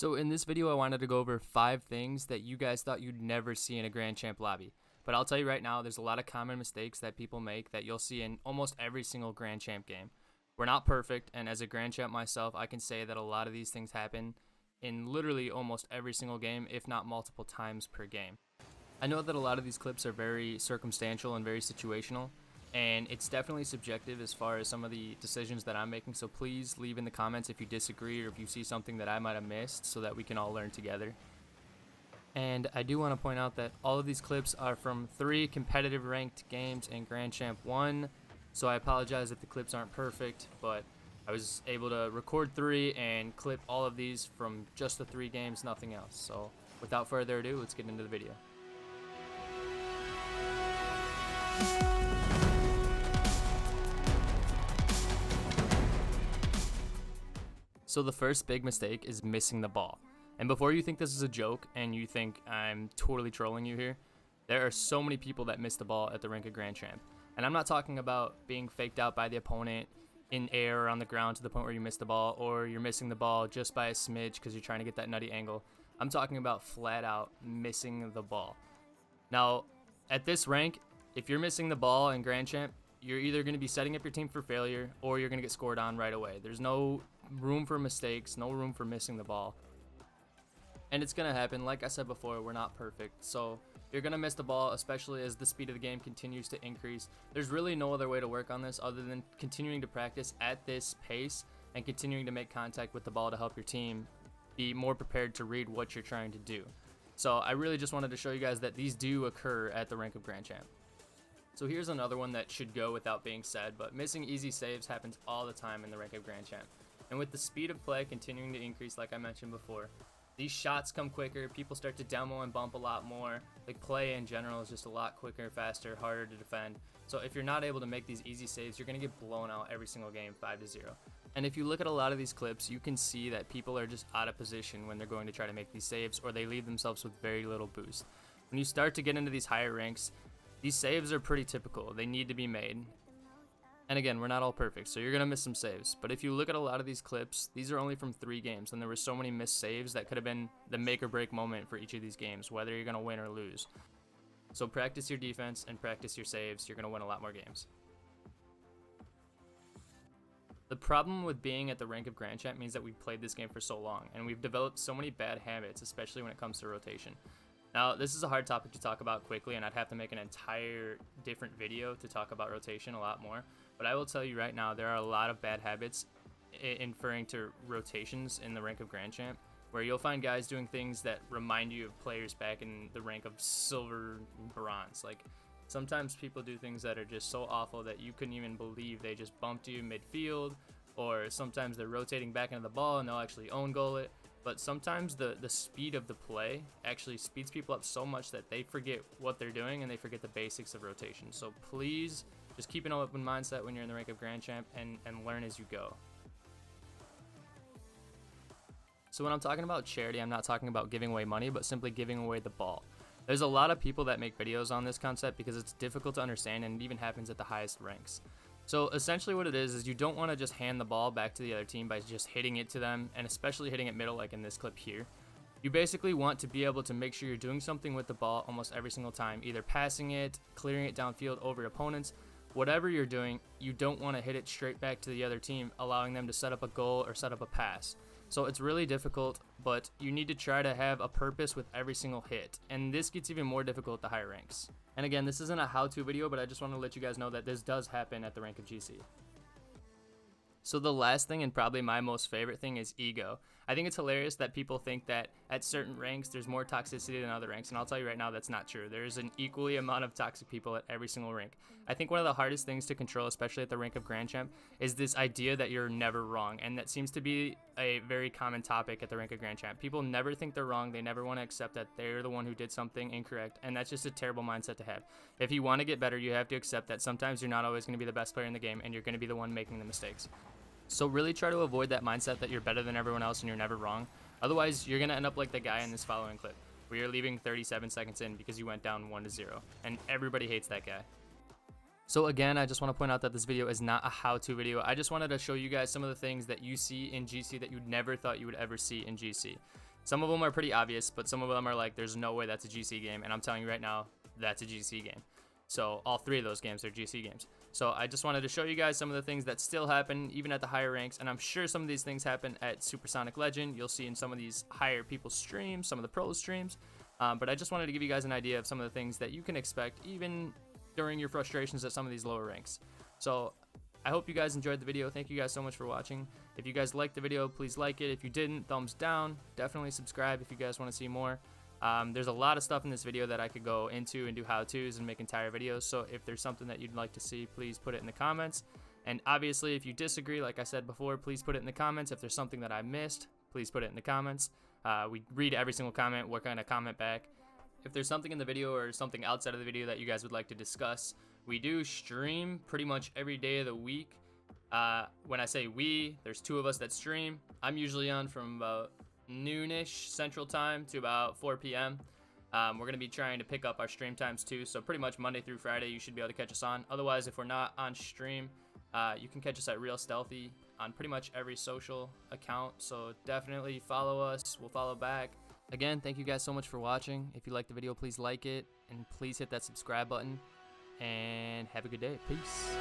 So in this video, I wanted to go over 5 things that you guys thought you'd never see in a Grand Champ lobby. But I'll tell you right now, there's a lot of common mistakes that people make that you'll see in almost every single Grand Champ game. We're not perfect, and as a Grand Champ myself, I can say that a lot of these things happen in literally almost every single game, if not multiple times per game. I know that a lot of these clips are very circumstantial and very situational, and it's definitely subjective as far as some of the decisions that I'm making, so please leave in the comments if you disagree or if you see something that I might have missed so that we can all learn together. And I do want to point out that all of these clips are from 3 competitive ranked games in Grand Champ 1, so I apologize if the clips aren't perfect, but I was able to record 3 and clip all of these from just the 3 games, nothing else. So without further ado, let's get into the video. So the first big mistake is missing the ball. And before you think this is a joke and you think I'm totally trolling you here, there are so many people that miss the ball at the rank of Grand Champ. And I'm not talking about being faked out by the opponent in air or on the ground to the point where you miss the ball, or you're missing the ball just by a smidge because you're trying to get that nutty angle. I'm talking about flat out missing the ball. Now, at this rank, if you're missing the ball in Grand Champ, you're either going to be setting up your team for failure or you're going to get scored on right away. There's no room for mistakes, no room for missing the ball. And it's going to happen. Like I said before, we're not perfect. So you're going to miss the ball, especially as the speed of the game continues to increase. There's really no other way to work on this other than continuing to practice at this pace and continuing to make contact with the ball to help your team be more prepared to read what you're trying to do. So I really just wanted to show you guys that these do occur at the rank of Grand Champ. So here's another one that should go without being said, but missing easy saves happens all the time in the rank of Grand Champ. And with the speed of play continuing to increase, like I mentioned before, these shots come quicker, people start to demo and bump a lot more. Like, play in general is just a lot quicker, faster, harder to defend. So if you're not able to make these easy saves, you're going to get blown out every single game 5-0. And if you look at a lot of these clips, you can see that people are just out of position when they're going to try to make these saves, or they leave themselves with very little boost. When you start to get into these higher ranks, these saves are pretty typical. They need to be made. And again, we're not all perfect, so you're going to miss some saves. But if you look at a lot of these clips, these are only from 3 games, and there were so many missed saves that could have been the make or break moment for each of these games, whether you're going to win or lose. So practice your defense and practice your saves. You're going to win a lot more games. The problem with being at the rank of Grand Champ means that we've played this game for so long, and we've developed so many bad habits, especially when it comes to rotation. Now, this is a hard topic to talk about quickly, and I'd have to make an entire different video to talk about rotation a lot more. But I will tell you right now, there are a lot of bad habits inferring to rotations in the rank of Grand Champ, where you'll find guys doing things that remind you of players back in the rank of silver and bronze. Like, sometimes people do things that are just so awful that you couldn't even believe they just bumped you midfield, or sometimes they're rotating back into the ball and they'll actually own goal it. But sometimes the speed of the play actually speeds people up so much that they forget what they're doing and they forget the basics of rotation. So please just keep an open mindset when you're in the rank of Grand Champ and learn as you go. So when I'm talking about charity, I'm not talking about giving away money, but simply giving away the ball. There's a lot of people that make videos on this concept because it's difficult to understand, and it even happens at the highest ranks. So essentially what it is you don't want to just hand the ball back to the other team by just hitting it to them, and especially hitting it middle like in this clip here. You basically want to be able to make sure you're doing something with the ball almost every single time, either passing it, clearing it downfield over your opponents. Whatever you're doing, you don't want to hit it straight back to the other team, allowing them to set up a goal or set up a pass. So it's really difficult, but you need to try to have a purpose with every single hit. And this gets even more difficult at the higher ranks. And again, this isn't a how-to video, but I just want to let you guys know that this does happen at the rank of GC. So the last thing, and probably my most favorite thing, is ego. I think it's hilarious that people think that at certain ranks there's more toxicity than other ranks, and I'll tell you right now that's not true. There's an equally amount of toxic people at every single rank. I think one of the hardest things to control, especially at the rank of Grand Champ, is this idea that you're never wrong, and that seems to be a very common topic at the rank of Grand Champ. People never think they're wrong. They never want to accept that they're the one who did something incorrect, and that's just a terrible mindset to have. If you want to get better, you have to accept that sometimes you're not always going to be the best player in the game, and you're going to be the one making the mistakes. So really try to avoid that mindset that you're better than everyone else and you're never wrong. Otherwise, you're going to end up like the guy in this following clip, where you're leaving 37 seconds in because you went down 1-0, and everybody hates that guy. So again, I just want to point out that this video is not a how-to video. I just wanted to show you guys some of the things that you see in GC that you never thought you would ever see in GC. Some of them are pretty obvious, but some of them are like, there's no way that's a GC game, and I'm telling you right now, that's a GC game. So all 3 of those games are GC games. So I just wanted to show you guys some of the things that still happen even at the higher ranks, and I'm sure some of these things happen at Supersonic Legend. You'll see in some of these higher people's streams, some of the pros streams, but I just wanted to give you guys an idea of some of the things that you can expect even during your frustrations at some of these lower ranks. So I hope you guys enjoyed the video. Thank you guys so much for watching. If you guys liked the video, please like it. If you didn't, thumbs down. Definitely subscribe if you guys want to see more. There's a lot of stuff in this video that I could go into and do how-tos and make entire videos, so if there's something that you'd like to see, please put it in the comments. And obviously, if you disagree, like I said before, please put it in the comments. If there's something that I missed, please put it in the comments. We read every single comment. We're going to comment back. If there's something in the video or something outside of the video that you guys would like to discuss, we do stream pretty much every day of the week. When I say we, there's 2 of us that stream. I'm usually on from about noonish Central Time to about 4 p.m. We're going to be trying to pick up our stream times too, so pretty much Monday through Friday you should be able to catch us on. Otherwise, if we're not on stream, you can catch us at Real Stealthy on pretty much every social account, so definitely follow us. We'll follow back. Again, thank you guys so much for watching. If you liked the video, please like it, and please hit that subscribe button, and have a good day. Peace.